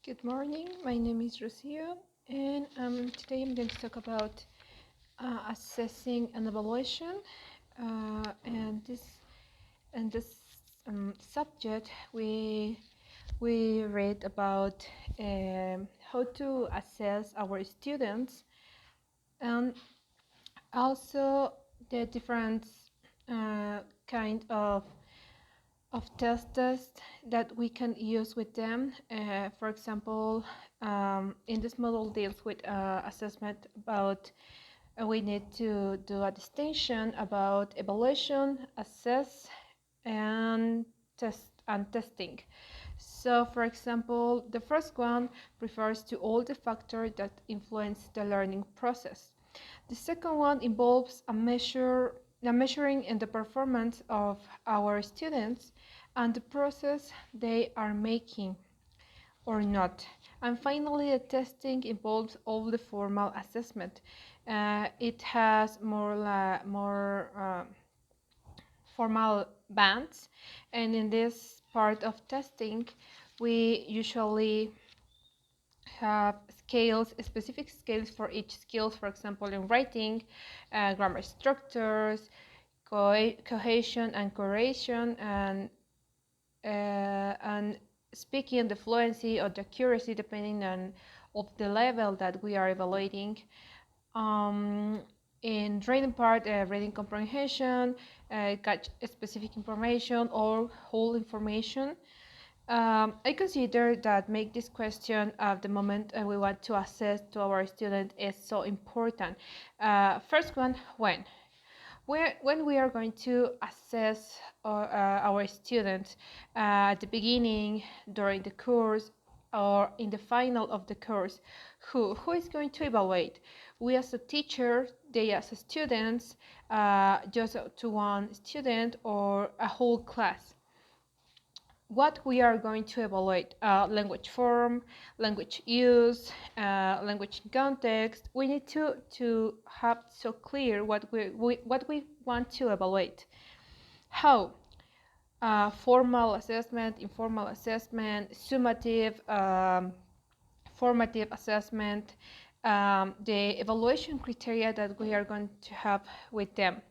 Good morning, my name is Rocio, and today I'm going to talk about assessing and evaluation. And this subject, we read about how to assess our students, and also the different kind of tests that we can use with them. For example, in this model deals with assessment about we need to do a distinction about evaluation, assess, and testing. So, for example, the first one refers to all the factors that influence the learning process. The second one involves a measuring in the performance of our students and the process they are making or not. And finally, the testing involves all the formal assessment. It has more formal bands, and in this part of testing, we usually have scales, specific scales for each skills. For example, in writing, grammar structures, cohesion and correlation, and speaking, the fluency or the accuracy, depending on of the level that we are evaluating. Um, in reading part, reading comprehension, catch specific information or whole information. I consider that make this question at the moment we want to assess to our student is so important. First one, when we are going to assess our students at the beginning, during the course, or in the final of the course, who is going to evaluate? We as a teacher, they as a students, just to one student or a whole class. What we are going to evaluate: language form, language use, language context. We need to have so clear what we want to evaluate. How? Formal assessment, informal assessment, summative, formative assessment, the evaluation criteria that we are going to have with them.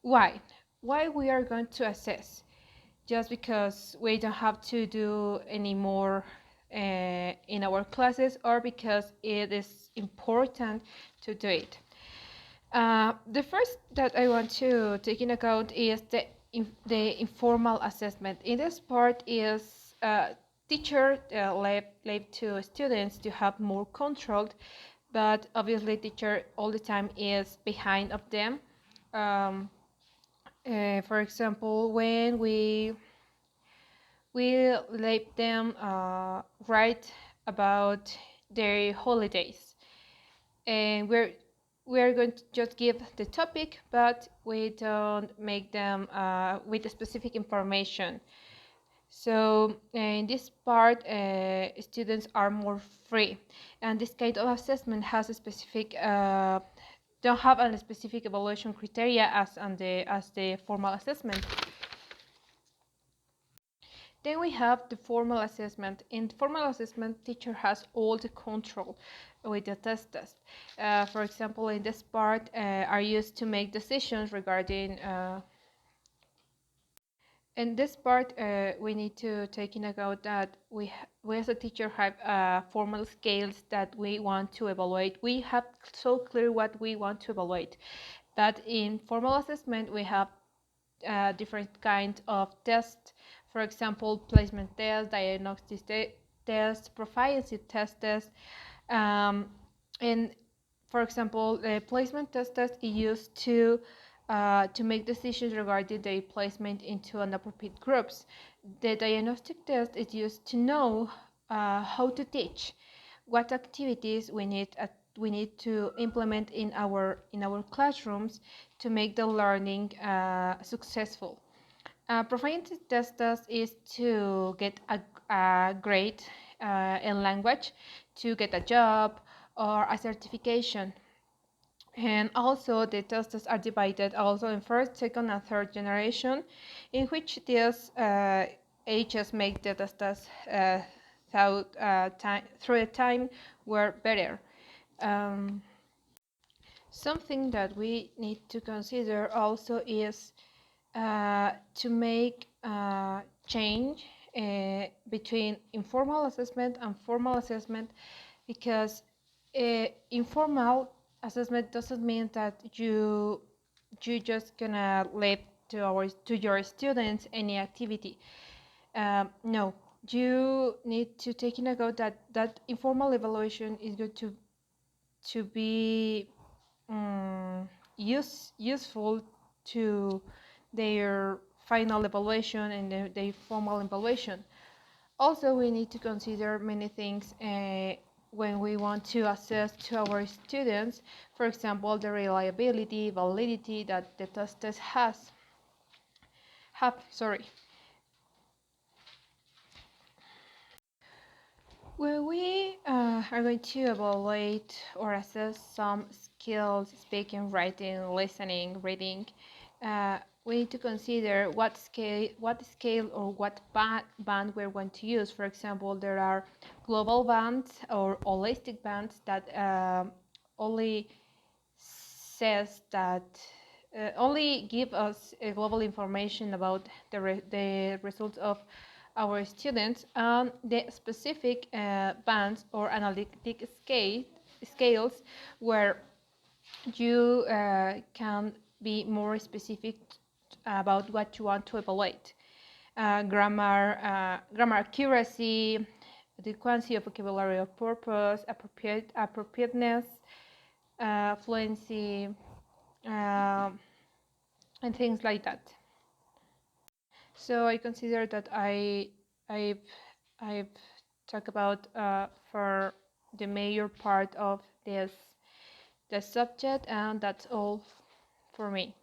Why? Why we are going to assess? Just because we don't have to do any more in our classes, or because it is important to do it. The first that I want to take in account is the informal assessment. In this part is teacher left to students to have more control, but obviously teacher all the time is behind of them. For example, when we let them write about their holidays, and we're going to just give the topic, but we don't make them with the specific information. So in this part, students are more free, and this kind of assessment has a specific don't have a specific evaluation criteria as the formal assessment. Then we have the formal assessment. In formal assessment, teacher has all the control with the test. For example, in this part, are used to make decisions regarding. In this part, we need to take into account that we as a teacher have formal scales that we want to evaluate. We have so clear what we want to evaluate. But in formal assessment, we have different kinds of tests. For example, placement tests, diagnostic tests, proficiency tests. And for example, the placement test is used to make decisions regarding the placement into an appropriate groups. The diagnostic test is used to know how to teach, what activities we need to implement in our classrooms to make the learning successful. Proficiency test is to get a grade in language, to get a job or a certification. And also the tests are divided also in first, second, and third generation, in which these ages make the tests through a time were better. Um, Something that we need to consider also is to make change between informal assessment and formal assessment, because informal assessment doesn't mean that you just gonna leave to your students any activity. No, you need to take into account that informal evaluation is going to be useful to their final evaluation and their formal evaluation. Also, we need to consider many things when we want to assess to our students. For example, the reliability, validity that the test have. Sorry. When we are going to evaluate or assess some skills, speaking, writing, listening, reading, we need to consider what scale or what band we're going to use. For example, there are global bands or holistic bands that only says that only give us global information about the results of our students, and the specific bands or analytic scales where you can be more specific about what you want to evaluate. Grammar accuracy, adequacy of vocabulary of purpose, appropriateness, fluency, and things like that. So I consider that I've I've talked about for the major part of the subject, and that's all for me.